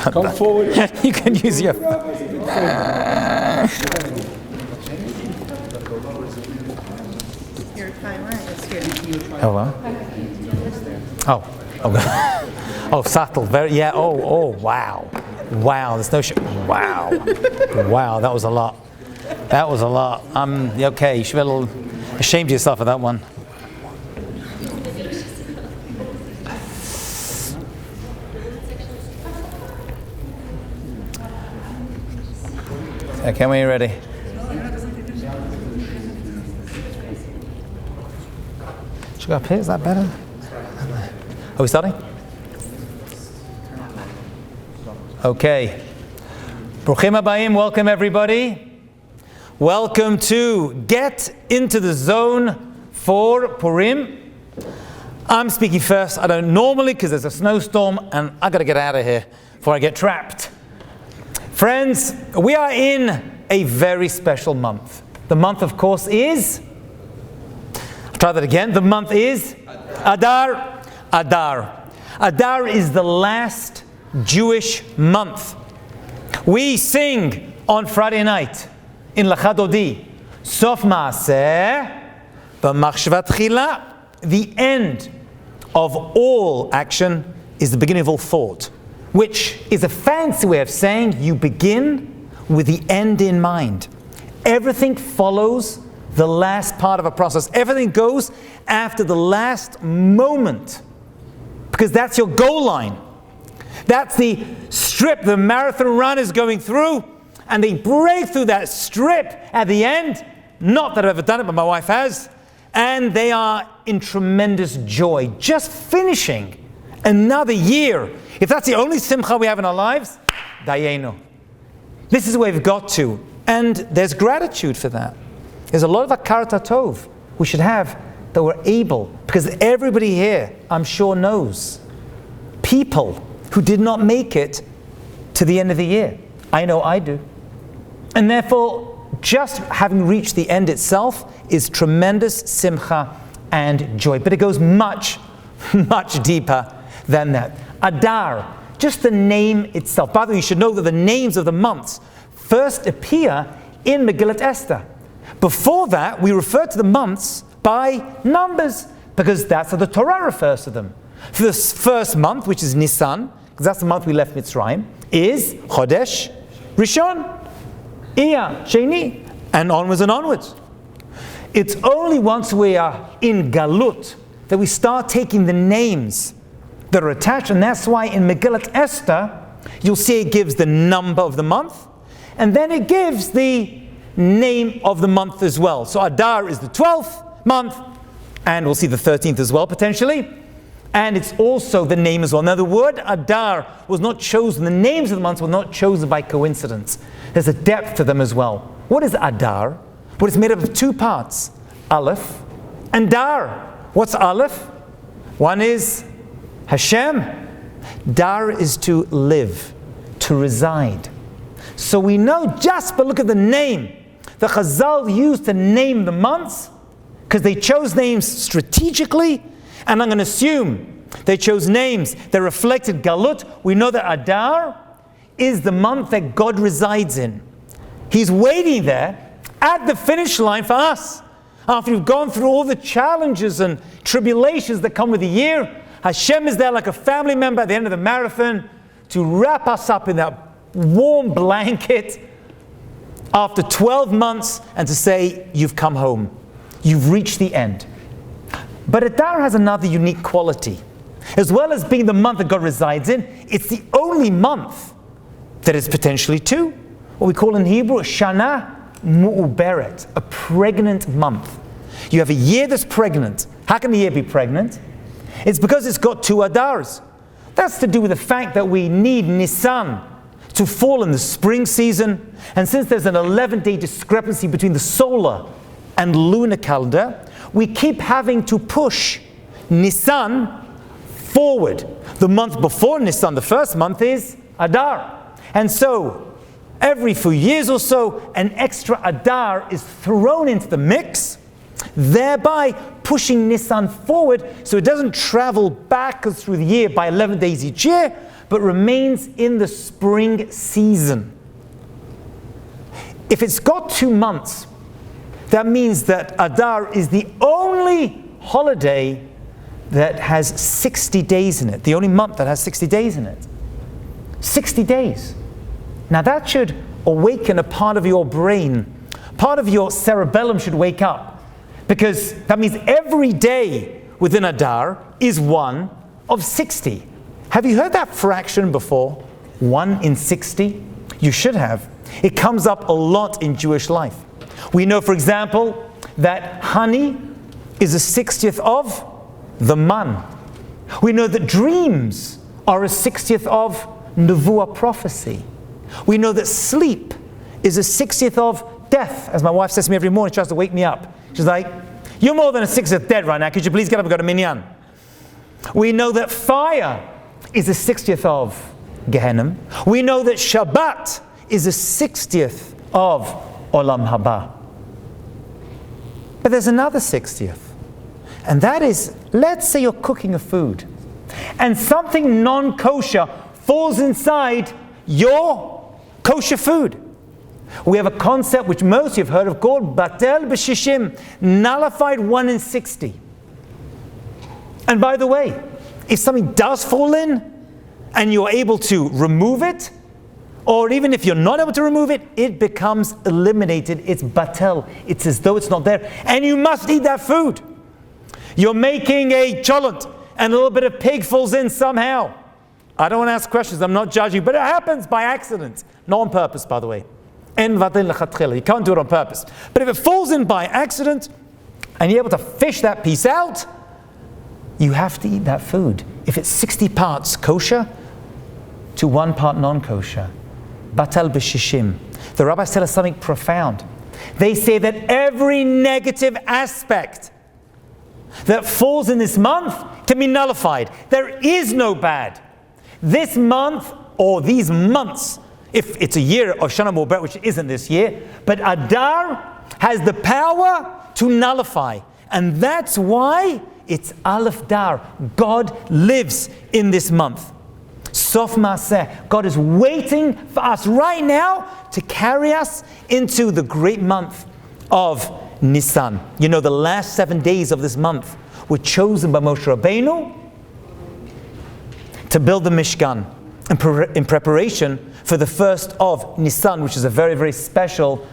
Come forward. You can use your... Your timer is here. Oh, what? Oh, subtle. Very, yeah. Oh, wow. Wow, there's no wow. Wow, that was a lot. That was a lot. Okay, you should be a little ashamed of yourself for that one. Okay, when you're ready. Should we go up here? Is that better? Are we starting? Okay. Bruchim Habayim, welcome everybody. Welcome to Get Into the Zone for Purim. I'm speaking first. I don't normally because there's a snowstorm and I got to get out of here before I get trapped. Friends, we are in a very special month. The month, of course, is... Try that again. The month is Adar. Adar. Adar is the last Jewish month. We sing on Friday night in Lachadodi, Sof Maaseh, B'machshvat Tchila. The end of all action is the beginning of all thought, which is a fancy way of saying you begin with the end in mind. Everything follows the last part of a process. Everything goes after the last moment, because that's your goal line. That's the strip the marathon run is going through, and they break through that strip at the end. Not that I've ever done it, but my wife has. And they are in tremendous joy, just finishing another year. If that's the only simcha we have in our lives, dayenu. This is where we've got to. And there's gratitude for that. There's a lot of hakarat tov we should have that we're able, because everybody here, I'm sure, knows people who did not make it to the end of the year. I know I do. And therefore, just having reached the end itself is tremendous simcha and joy. But it goes much, much deeper than that. Adar, just the name itself. By the way, you should know that the names of the months first appear in Megillat Esther. Before that, we refer to the months by numbers, because that's how the Torah refers to them. For this first month, which is Nisan, because that's the month we left Mitzrayim, is Chodesh Rishon, Iyar, Sheni, and onwards. It's only once we are in Galut that we start taking the names that are attached, and that's why in Megillat Esther, you'll see it gives the number of the month, and then it gives the name of the month as well. So Adar is the 12th month, and we'll see the 13th as well, potentially. And it's also the name as well. Now, the word Adar was not chosen, the names of the months were not chosen by coincidence. There's a depth to them as well. What is Adar? Well, it's made up of two parts, Aleph and Dar. What's Aleph? One is Hashem. Dar is to live, to reside. So we know just by look at the name, the Chazal used to name the months, because they chose names strategically, and I'm going to assume they chose names that reflected Galut. We know that Adar is the month that God resides in. He's waiting there at the finish line for us. After we've gone through all the challenges and tribulations that come with the year, Hashem is there like a family member at the end of the marathon to wrap us up in that warm blanket after 12 months and to say, you've come home. You've reached the end. But Adar has another unique quality. As well as being the month that God resides in, it's the only month that is potentially two. What we call in Hebrew, Shana Mu'uberet, a pregnant month. You have a year that's pregnant. How can the year be pregnant? It's because it's got two Adars. That's to do with the fact that we need Nisan to fall in the spring season. And since there's an 11-day discrepancy between the solar and lunar calendar, we keep having to push Nisan forward. The month before Nisan, the first month, is Adar. And so, every few years or so, an extra Adar is thrown into the mix, thereby pushing Nisan forward so it doesn't travel back through the year by 11 days each year, but remains in the spring season. If it's got 2 months, that means that Adar is the only holiday that has 60 days in it, the only month that has 60 days in it. 60 days. Now that should awaken a part of your brain, part of your cerebellum should wake up, because that means every day within Adar is one of 60. Have you heard that fraction before? 1 in 60? You should have. It comes up a lot in Jewish life. We know, for example, that honey is a 60th of the man. We know that dreams are a 60th of nevuah, prophecy. We know that sleep is a 60th of death. As my wife says to me every morning, she tries to wake me up. She's like, "You're more than a 60th dead right now. Could you please get up and go to minyan?" We know that fire is a 60th of Gehenna. We know that Shabbat is a 60th of Olam Haba. But there's another 60th. And that is, let's say you're cooking a food and something non-kosher falls inside your kosher food. We have a concept which most of you have heard of called Batel B'Shishim, nullified 1 in 60. And by the way, if something does fall in and you're able to remove it, or even if you're not able to remove it, it becomes eliminated. It's batel. It's as though it's not there. And you must eat that food. You're making a cholent and a little bit of pig falls in somehow. I don't want to ask questions. I'm not judging. But it happens by accident. Not on purpose, by the way. You can't do it on purpose. But if it falls in by accident and you're able to fish that piece out, you have to eat that food. If it's 60 parts kosher to 1 part non-kosher. Batal b'shishim. The rabbis tell us something profound. They say that every negative aspect that falls in this month can be nullified. There is no bad. This month, or these months, if it's a year of Shana Mu'ber, which isn't this year, but Adar has the power to nullify. And that's why it's Aleph Dar. God lives in this month. Sof Maaseh. God is waiting for us right now to carry us into the great month of Nisan. You know, the last 7 days of this month were chosen by Moshe Rabbeinu to build the Mishkan in preparation for the first of Nisan, which is a very, very special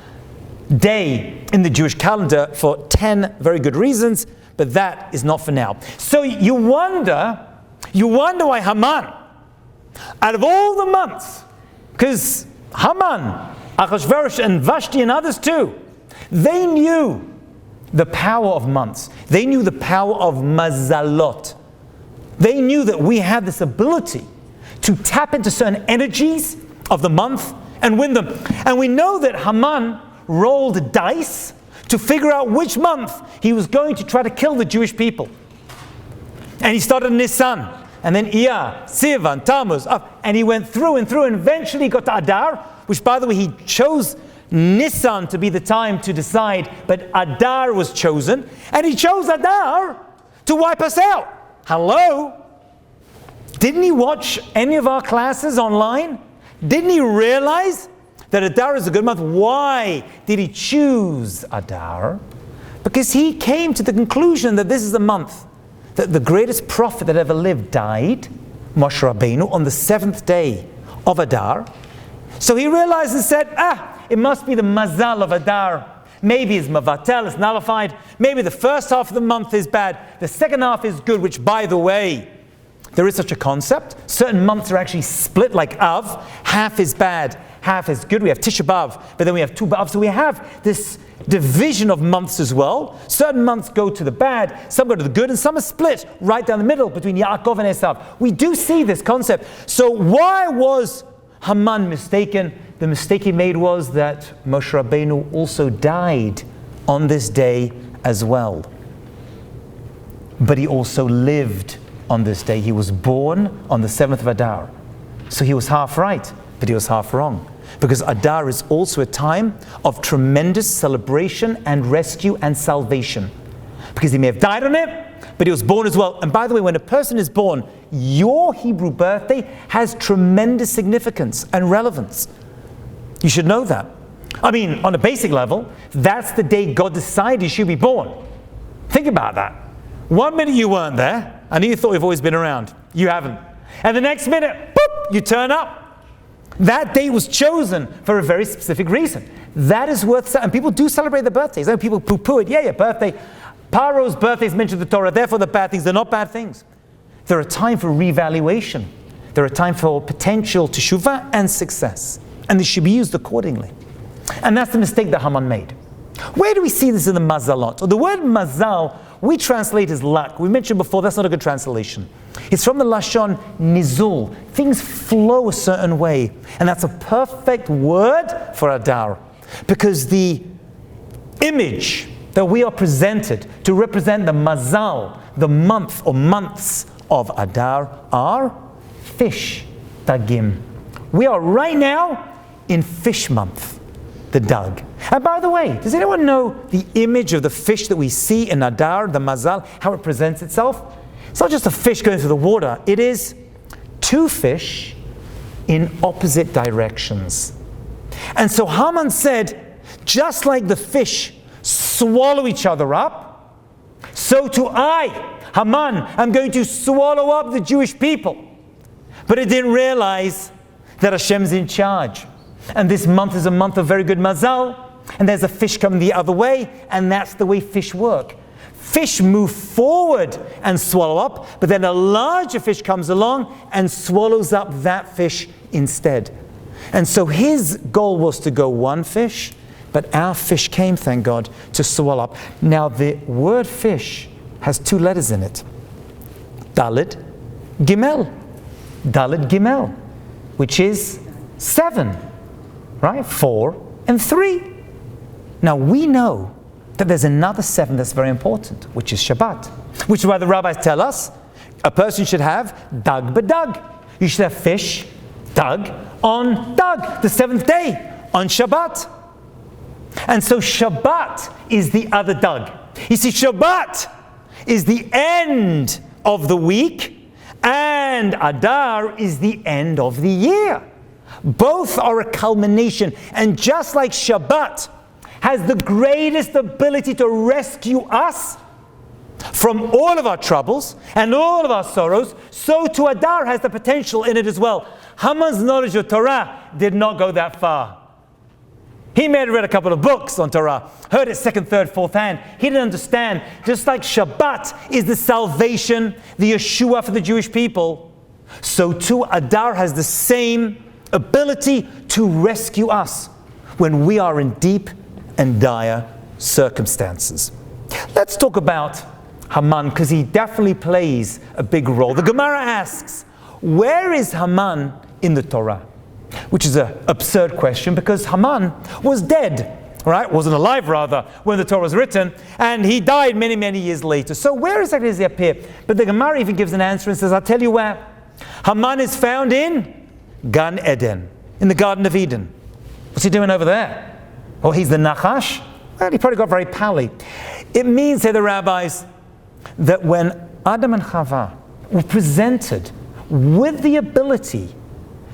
day in the Jewish calendar for 10 very good reasons, but that is not for now. So you wonder why Haman, out of all the months, because Haman, Achashverosh and Vashti and others too, they knew the power of months. They knew the power of mazalot. They knew that we had this ability to tap into certain energies of the month and win them. And we know that Haman rolled dice to figure out which month he was going to try to kill the Jewish people. And he started Nisan, and then Iyar, Sivan, Tammuz, and he went through and eventually got to Adar, which, by the way, he chose Nisan to be the time to decide, but Adar was chosen, and he chose Adar to wipe us out. Hello? Didn't he watch any of our classes online? Didn't he realize that Adar is a good month? Why did he choose Adar? Because he came to the conclusion that this is a month that the greatest prophet that ever lived died, Moshe Rabbeinu, on the 7th day of Adar. So he realized and said, it must be the mazal of Adar. Maybe it's mavatel, it's nullified. Maybe the first half of the month is bad. The second half is good, which, by the way, there is such a concept. Certain months are actually split like Av. Half is bad, half is good. We have Tisha B'Av, but then we have Tu B'Av. So we have this division of months as well. Certain months go to the bad, some go to the good, and some are split right down the middle between Yaakov and Esav. We do see this concept. So why was Haman mistaken? The mistake he made was that Moshe Rabbeinu also died on this day as well. But he also lived on this day. He was born on the 7th of Adar. So he was half right, but he was half wrong. Because Adar is also a time of tremendous celebration and rescue and salvation. Because he may have died on it, but he was born as well. And by the way, when a person is born, your Hebrew birthday has tremendous significance and relevance. You should know that. I mean, on a basic level, that's the day God decided you should be born. Think about that. 1 minute you weren't there, and you thought you've always been around. You haven't. And the next minute, boop, you turn up. That day was chosen for a very specific reason. That is worth, and people do celebrate their birthdays. People poo-poo it. Yeah, birthday. Paro's birthday is mentioned in the Torah. Therefore, the bad things, they're not bad things. They're a time for revaluation. They're a time for potential teshuvah and success. And they should be used accordingly. And that's the mistake that Haman made. Where do we see this in the mazalot? The word mazal, we translate as luck. We mentioned before, that's not a good translation. It's from the Lashon nizul. Things flow a certain way. And that's a perfect word for Adar. Because the image that we are presented to represent the mazal, the month or months of Adar, are fish, dagim. We are right now in fish month, the dag. And by the way, does anyone know the image of the fish that we see in Adar, the mazal, how it presents itself? It's not just a fish going through the water. It is two fish in opposite directions. And so Haman said, just like the fish swallow each other up, so too I, Haman, am going to swallow up the Jewish people. But it didn't realize that Hashem's in charge. And this month is a month of very good mazal. And there's a fish coming the other way. And that's the way fish work. Fish move forward and swallow up. But then a larger fish comes along and swallows up that fish instead. And so his goal was to go one fish. But our fish came, thank God, to swallow up. Now the word fish has two letters in it. Daled, Gimel. Daled, Gimel. Which is 7. Right? 4 and 3. Now we know that there's another 7 that's very important, which is Shabbat. Which is why the rabbis tell us a person should have dag b'dag. You should have fish, dag, on dag, the 7th day, on Shabbat. And so Shabbat is the other dag. You see, Shabbat is the end of the week, and Adar is the end of the year. Both are a culmination. And just like Shabbat has the greatest ability to rescue us from all of our troubles and all of our sorrows, so too Adar has the potential in it as well. Haman's knowledge of Torah did not go that far. He may have read a couple of books on Torah, heard it second, third, fourth hand. He didn't understand. Just like Shabbat is the salvation, the Yeshua for the Jewish people, so too Adar has the same ability to rescue us when we are in deep and dire circumstances. Let's talk about Haman, because he definitely plays a big role. The Gemara asks, where is Haman in the Torah? Which is an absurd question, because Haman was dead, right? Wasn't alive, rather, when the Torah was written, and he died many, many years later. So where exactly does he appear? But the Gemara even gives an answer and says, I'll tell you where. Haman is found in Gan Eden, in the Garden of Eden. What's he doing over there? Oh, he's the Nachash? Well, he probably got very pally. It means, say the rabbis, that when Adam and Chava were presented with the ability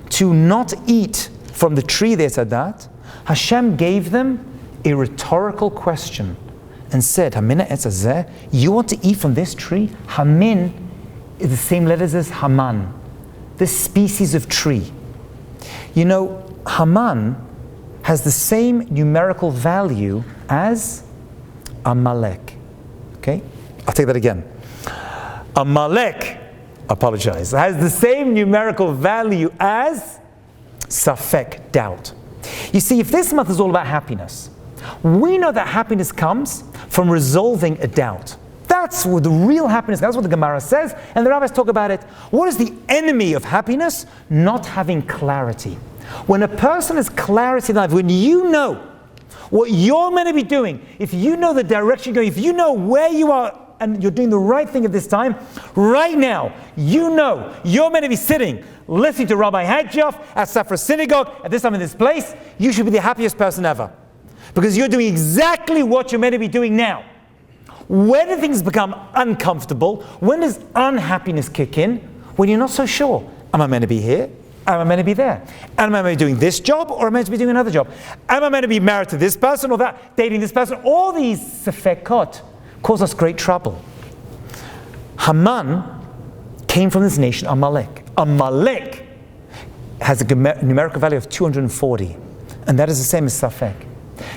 to not eat from the tree they sadat, Hashem gave them a rhetorical question and said, Hamina etz hazeh, you want to eat from this tree? Hamin is the same letters as Haman, this species of tree. You know, Haman has the same numerical value as Amalek. Okay? I'll take that again. Amalek, apologize, has the same numerical value as Safek, doubt. You see, if this month is all about happiness, we know that happiness comes from resolving a doubt. That's where the real happiness, that's what the Gemara says, and the rabbis talk about it. What is the enemy of happiness? Not having clarity. When a person has clarity in life, when you know what you're meant to be doing, if you know the direction you're going, if you know where you are and you're doing the right thing at this time, right now, you know you're meant to be sitting, listening to Rabbi Hajioff at Safra Synagogue, at this time in this place, you should be the happiest person ever. Because you're doing exactly what you're meant to be doing now. When do things become uncomfortable? When does unhappiness kick in? When you're not so sure. Am I meant to be here? Am I meant to be there? Am I meant to be doing this job, or am I meant to be doing another job? Am I meant to be married to this person or that, dating this person? All these sefekot cause us great trouble. Haman came from this nation, Amalek. Amalek has a numerical value of 240, and that is the same as Safek.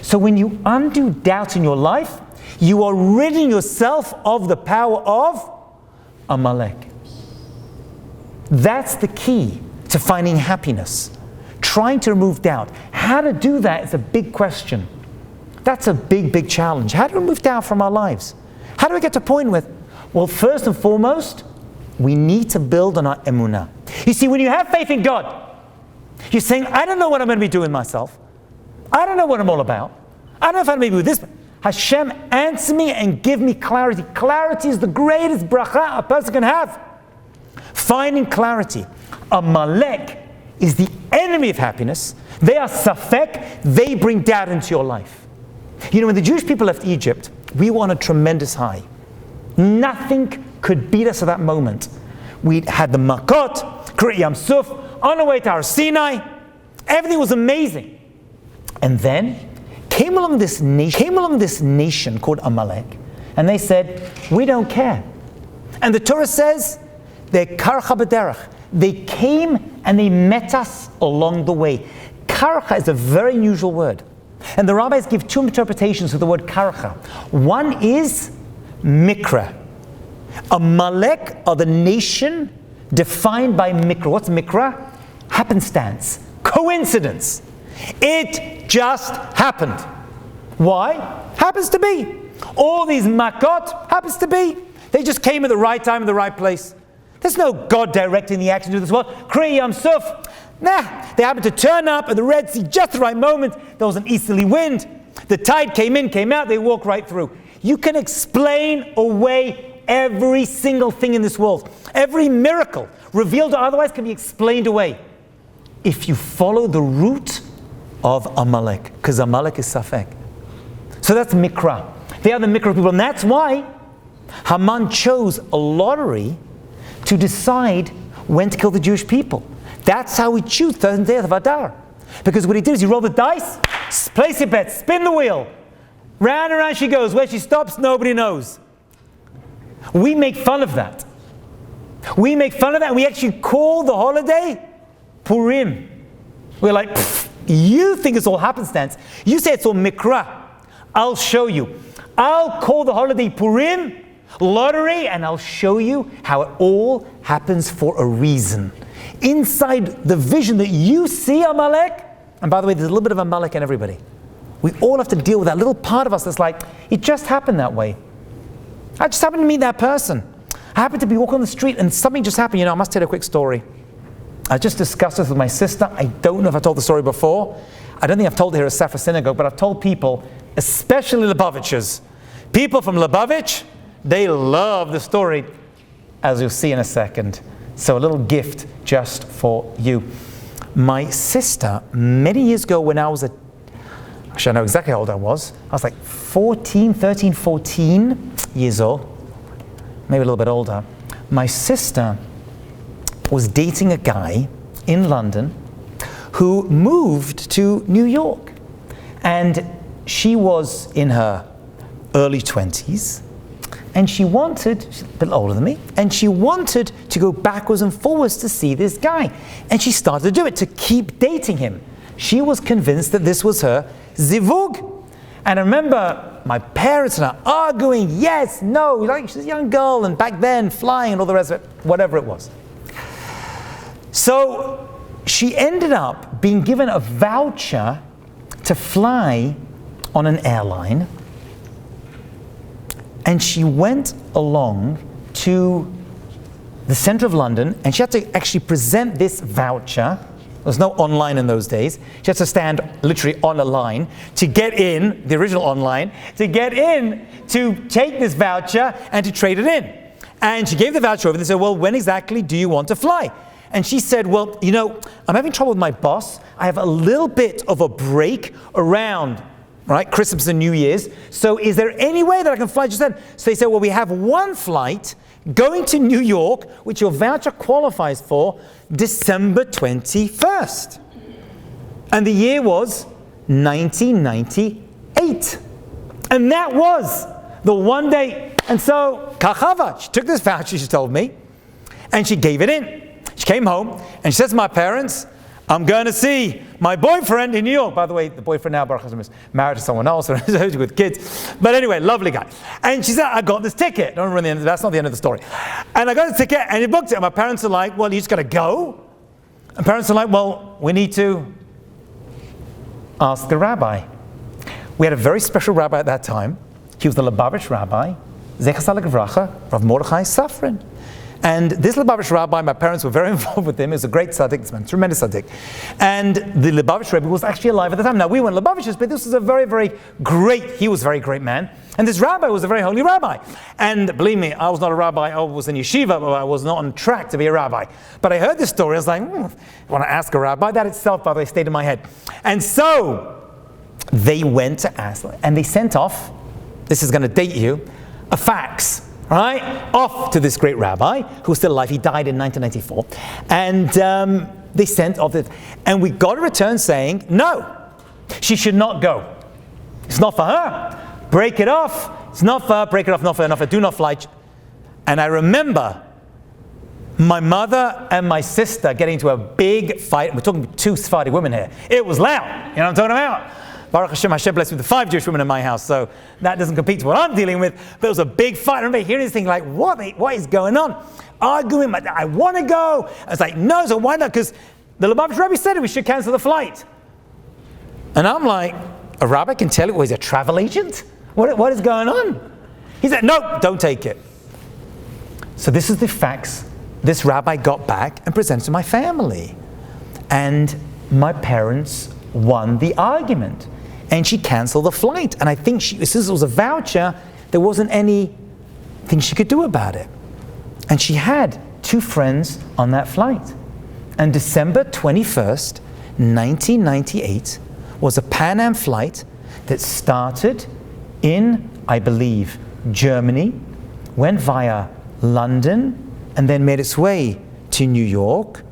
So when you undo doubt in your life, you are ridding yourself of the power of Amalek. That's the key to finding happiness. Trying to remove doubt. How to do that is a big question. That's a big, big challenge. How do we remove doubt from our lives? How do we get to a point with? Well, first and foremost, we need to build on our emunah. You see, when you have faith in God, you're saying, I don't know what I'm going to be doing myself. I don't know what I'm all about. I don't know if I'm going to be with this. Hashem, answer me and give me clarity. Clarity is the greatest bracha a person can have. Finding clarity. Amalek is the enemy of happiness. They are safek. They bring doubt into your life. You know, when the Jewish people left Egypt, we were on a tremendous high. Nothing could beat us at that moment. We had the Makot, Kriyat Yam Suf, on our way to our Sinai. Everything was amazing. And then came along this nation called Amalek, and they said, we don't care. And the Torah says, they karcha b'derech. They came and they met us along the way. Karcha is a very unusual word. And the rabbis give two interpretations of the word karcha. One is mikra. Amalek are the nation defined by mikra. What's mikra? Happenstance. Coincidence. It just happened. Why? Happens to be. All these makot happens to be. They just came at the right time in the right place. There's no God directing the action to this world. Kriyat Yam Suf. Nah, they happened to turn up at the Red Sea just the right moment. There was an easterly wind. The tide came in, came out, they walked right through. You can explain away every single thing in this world. Every miracle, revealed or otherwise, can be explained away if you follow the route of Amalek, because Amalek is Safek. So that's Mikra. They are the Mikra people, and that's why Haman chose a lottery to decide when to kill the Jewish people. That's how we choose 13th day of Adar. Because what he did is he rolled the dice, place your bet, spin the wheel. Round and round she goes. Where she stops, nobody knows. We make fun of that. We make fun of that, and we actually call the holiday Purim. We're like, you think it's all happenstance. You say it's all mikra. I'll show you. I'll call the holiday Purim, lottery, and I'll show you how it all happens for a reason. Inside the vision that you see, Amalek, and by the way, there's a little bit of Amalek in everybody. We all have to deal with that little part of us that's like, it just happened that way. I just happened to meet that person. I happened to be walking on the street and something just happened. You know, I must tell you a quick story. I just discussed this with my sister. I don't know if I told the story before. I don't think I've told it here at Safra Synagogue, but I've told people, especially Lubavitchers. People from Lubavitch, they love the story, as you'll see in a second. So a little gift just for you. My sister, many years ago when I was actually I know exactly how old I was like 14 years old, maybe a little bit older. My sister was dating a guy in London who moved to New York. And she was in her early 20s. And she's a bit older than me, and she wanted to go backwards and forwards to see this guy. And she started to do it, to keep dating him. She was convinced that this was her zivug. And I remember my parents and I arguing, yes, no, like she's a young girl, and back then, flying and all the rest of it, whatever it was. So she ended up being given a voucher to fly on an airline. And she went along to the center of London, and she had to actually present this voucher. There was no online in those days. She had to stand literally on a line to get in, the original online, to get in to take this voucher and to trade it in. And she gave the voucher over, and they said, well, when exactly do you want to fly? And she said, well, you know, I'm having trouble with my boss. I have a little bit of a break around right? Christmas and New Year's. So is there any way that I can fly just then? So they said, well, we have one flight going to New York, which your voucher qualifies for December 21st. And the year was 1998. And that was the one day. And so Kachava, she took this voucher, she told me, and she gave it in. She came home and she says to my parents, I'm going to see my boyfriend in New York. By the way, the boyfriend now, Baruch Hashem, is married to someone else with kids. But anyway, lovely guy. And she said, I got this ticket. Don't remember the end. That's not the end of the story. And I got the ticket and he booked it. And my parents are like, well, you just got to go. And parents are like, well, we need to ask the rabbi. We had a very special rabbi at that time. He was the Lubavitch rabbi, Zecher Tzaddik Livracha, Rav Mordechai Safran. And this Lubavitch rabbi, my parents were very involved with him. He was a great tzaddik, this man, tremendous tzaddik. And the Lubavitch Rebbe was actually alive at the time. Now, we weren't Lubavitchers, but this was a very, very great, he was a very great man. And this rabbi was a very holy rabbi. And believe me, I was not a rabbi. I was in yeshiva, but I was not on track to be a rabbi. But I heard this story. I was like, I want to ask a rabbi. That itself, by the way, stayed in my head. And so they went to ask, and they sent off, this is going to date you, a fax. Right? Off to this great rabbi, who was still alive. He died in 1994. And they sent off this. And we got a return saying, no, she should not go. It's not for her. Break it off. It's not for her. Break it off, not for her, not for her. Do not fly. And I remember my mother and my sister getting into a big fight. We're talking two Sephardi women here. It was loud. You know what I'm talking about? Baruch Hashem, Hashem blessed me with 5 Jewish women in my house, so that doesn't compete to what I'm dealing with. But it was a big fight. I remember hearing this thing like, what is going on? Arguing, I want to go. I was like, no, so why not? Because the Lubavitch Rabbi said we should cancel the flight. And I'm like, a rabbi can tell you, he's a travel agent? What is going on? He said, no, don't take it. So this is the facts this rabbi got back and presented to my family. And my parents won the argument. And she canceled the flight. And I think since it was a voucher, there wasn't anything she could do about it. And she had 2 friends on that flight. And December 21st, 1998, was a Pan Am flight that started in, I believe, Germany, went via London, and then made its way to New York.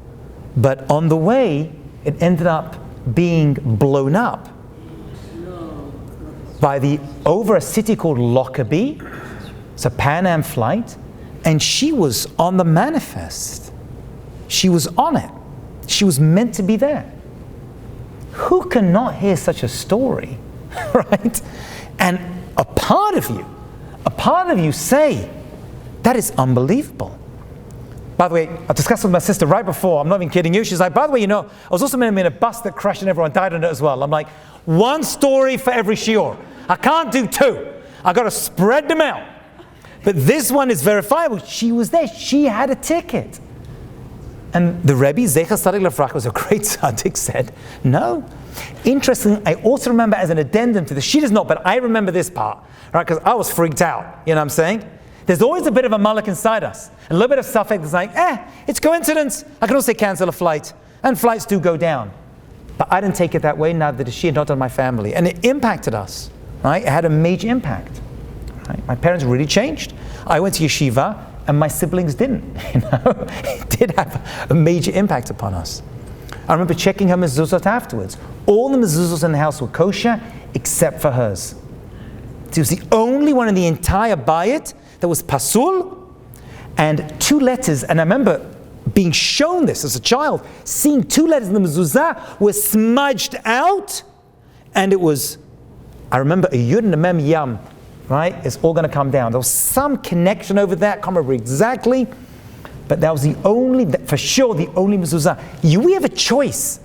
But on the way, it ended up being blown up by over a city called Lockerbie. It's a Pan Am flight, and she was on the manifest. She was on it. She was meant to be there. Who cannot hear such a story, right? And a part of you say, that is unbelievable. By the way, I discussed with my sister right before, I'm not even kidding you, she's like, by the way, I was also meant to be in a bus that crashed and everyone died on it as well. I'm like, 1 story for every shiur. I can't do 2. I got to spread them out. But this one is verifiable. She was there. She had a ticket. And the Rebbe, Zecher Tzaddik Livracha, was a great tzaddik, said, no. Interesting, I also remember as an addendum to this, she does not, but I remember this part, right? Because I was freaked out, you know what I'm saying? There's always a bit of a malak inside us. A little bit of suffix that's like, it's coincidence. I can also cancel a flight. And flights do go down. But I didn't take it that way, neither did she, and not on my family. And it impacted us, right? It had a major impact. Right? My parents really changed. I went to yeshiva, and my siblings didn't. It did have a major impact upon us. I remember checking her mezuzot afterwards. All the mezuzos in the house were kosher, except for hers. She was the only one in the entire bayit that was pasul, and 2 letters, and I remember being shown this as a child, seeing 2 letters in the mezuzah were smudged out, and it was, I remember a yud and a mem yam, right? It's all going to come down. There was some connection over that, I can't remember exactly, but that was the only, for sure, the only mezuzah. We have a choice.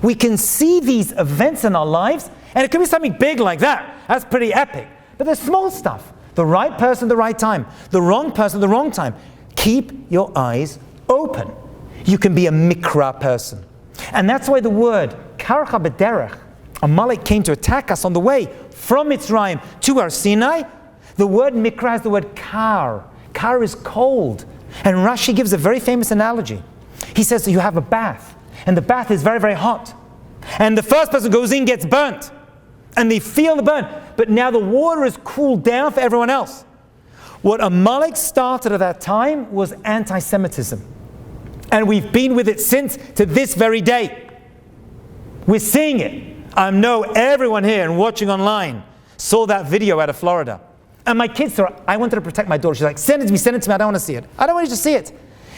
We can see these events in our lives, and it could be something big like that. That's pretty epic. But there's small stuff. The right person at the right time. The wrong person at the wrong time. Keep your eyes open. You can be a mikra person. And that's why the word karcha b'derech, Amalek came to attack us on the way from Mitzrayim to our Sinai. The word mikra is the word kar. Kar is cold. And Rashi gives a very famous analogy. He says that you have a bath, and the bath is very, very hot. And the first person goes in gets burnt. And they feel the burn. But now the water is cooled down for everyone else. What Amalek started at that time was anti-Semitism. And we've been with it since to this very day. We're seeing it. I know everyone here and watching online saw that video out of Florida. And my kids saw it. I wanted to protect my daughter. She's like, send it to me, I don't want to see it. I don't want you to see it.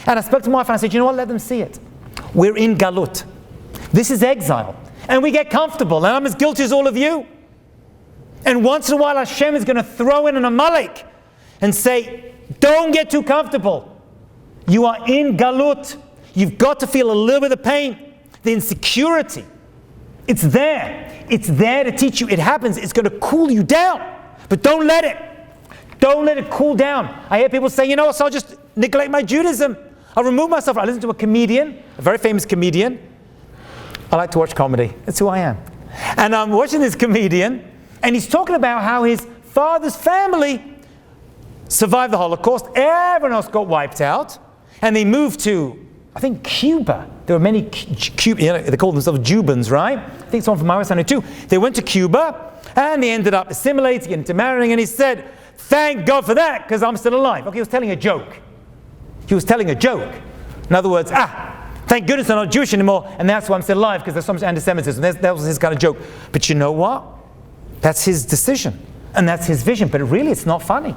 And I spoke to my wife and I said, you know what, let them see it. We're in Galut. This is exile. And we get comfortable. And I'm as guilty as all of you. And once in a while Hashem is going to throw in an Amalek and say, don't get too comfortable. You are in Galut. You've got to feel a little bit of pain, the insecurity. It's there. It's there to teach you. It happens. It's going to cool you down. But don't let it. Don't let it cool down. I hear people say, you know, so I'll just neglect my Judaism. I'll remove myself. I listen to a comedian, a very famous comedian. I like to watch comedy. That's who I am. And I'm watching this comedian, and he's talking about how his father's family survived the Holocaust. Everyone else got wiped out. And they moved to, I think, Cuba. There were many Cuba, you know, they called themselves Cubans, right? I think someone from my West too. They went to Cuba, and they ended up assimilating into marrying, and he said, thank God for that, because I'm still alive. Okay, he was telling a joke. He was telling a joke. In other words, thank goodness I'm not Jewish anymore, and that's why I'm still alive, because there's so much anti-Semitism. That was his kind of joke. But you know what? That's his decision, and that's his vision. But really, it's not funny.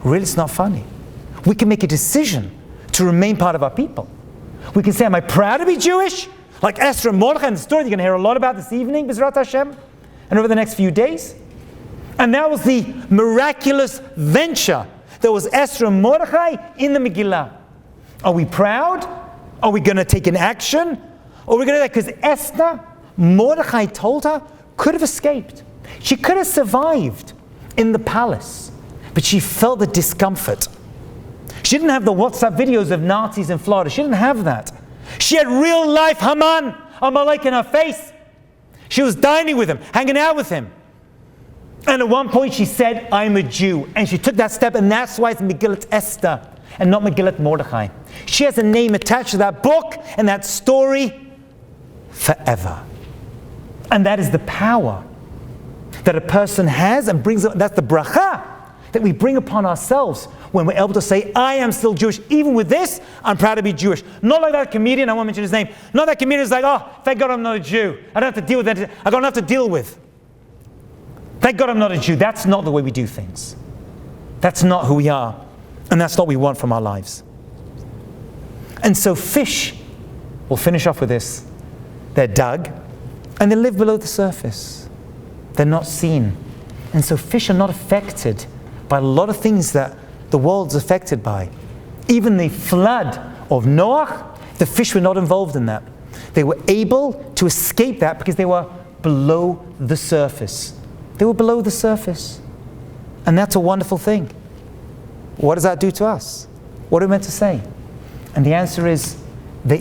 Really, it's not funny. We can make a decision to remain part of our people. We can say, am I proud to be Jewish? Like Esther and Mordechai, and the story you're going to hear a lot about this evening, B'ezrat Hashem, and over the next few days. And that was the miraculous venture that was Esther and Mordechai in the Megillah. Are we proud? Are we going to take an action? Or are we going to, because Esther, Mordechai told her, could have escaped. She could have survived in the palace, but she felt the discomfort. She didn't have the WhatsApp videos of Nazis in Florida. She didn't have that. She had real life Haman, Amalek in her face. She was dining with him, hanging out with him. And at one point she said, I'm a Jew. And she took that step, and that's why it's Megillat Esther and not Megillat Mordechai. She has a name attached to that book and that story forever. And that is the power that a person has and brings, that's the bracha that we bring upon ourselves when we're able to say, I am still Jewish. Even with this, I'm proud to be Jewish. Not like that comedian, I won't mention his name. Not that comedian is like, oh, thank God I'm not a Jew. I don't have to deal with that. I don't have to deal with. Thank God I'm not a Jew. That's not the way we do things. That's not who we are. And that's not what we want from our lives. And so fish, we'll finish off with this. They're dug, and they live below the surface. They're not seen. And so fish are not affected by a lot of things that the world's affected by. Even the flood of Noah, the fish were not involved in that. They were able to escape that because they were below the surface. They were below the surface. And that's a wonderful thing. What does that do to us? What are we meant to say? And the answer is that,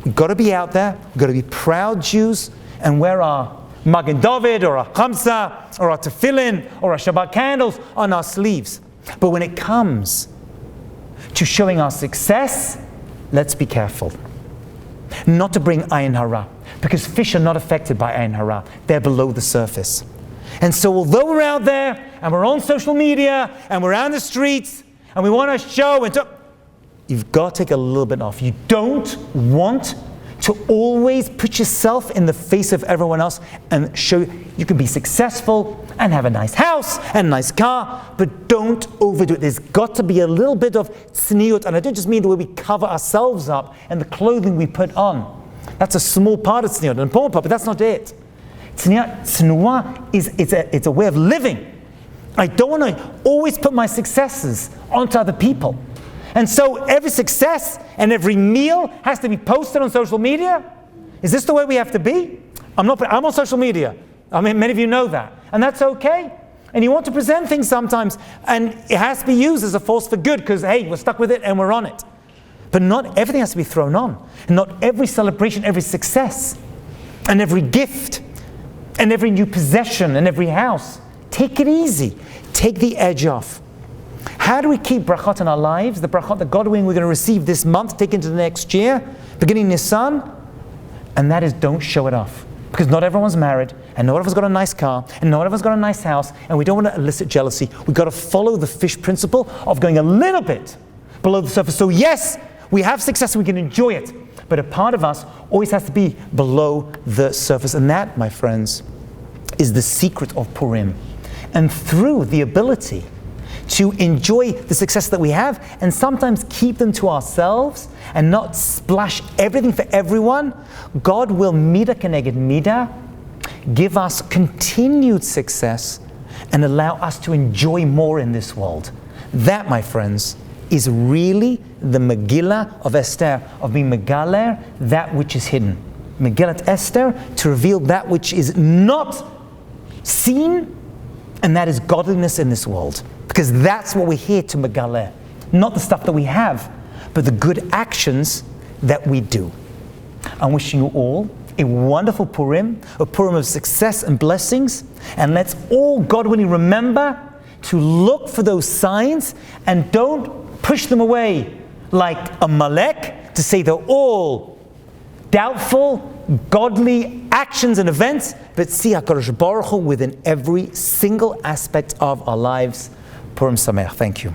we've got to be out there, we've got to be proud Jews, and wear our Magen David, or our Chamsa, or our Tefillin, or our Shabbat candles on our sleeves. But when it comes to showing our success, let's be careful. Not to bring ayin hara, because fish are not affected by ayin hara. They're below the surface. And so although we're out there, and we're on social media, and we're out in the streets, and we want to show, you've got to take a little bit off. You don't want to always put yourself in the face of everyone else and show you can be successful and have a nice house and a nice car, but don't overdo it. There's got to be a little bit of tzniut, and I don't just mean the way we cover ourselves up and the clothing we put on. That's a small part of tzniut, an important part, but that's not it. Tznuah is a way of living. I don't want to always put my successes onto other people. And so every success and every meal has to be posted on social media? Is this the way we have to be? I'm on social media. I mean, many of you know that. And that's okay. And you want to present things sometimes, and it has to be used as a force for good, because, hey, we're stuck with it and we're on it. But not everything has to be thrown on. And not every celebration, every success, and every gift, and every new possession, and every house. Take it easy. Take the edge off. How do we keep brachot in our lives? The brachot that God willing we're going to receive this month, take into the next year, beginning Nisan. And that is, don't show it off. Because not everyone's married, and not everyone's got a nice car, and not everyone's got a nice house, and we don't want to elicit jealousy. We've got to follow the fish principle of going a little bit below the surface. So yes, we have success, we can enjoy it, but a part of us always has to be below the surface. And that, my friends, is the secret of Purim. And through the ability to enjoy the success that we have and sometimes keep them to ourselves and not splash everything for everyone, God will mida keneged mida, give us continued success and allow us to enjoy more in this world. That, my friends, is really the Megillah of Esther, of being Megaler, that which is hidden. Megillat Esther, to reveal that which is not seen, and that is godliness in this world. Because that's what we're here to Megaler. Not the stuff that we have, but the good actions that we do. I'm wishing you all a wonderful Purim, a Purim of success and blessings, and let's all, God willing, remember to look for those signs and don't push them away like a malek to say they're all doubtful, godly actions and events, but see HaKadosh Baruch Hu within every single aspect of our lives. Purim Sameach. Thank you.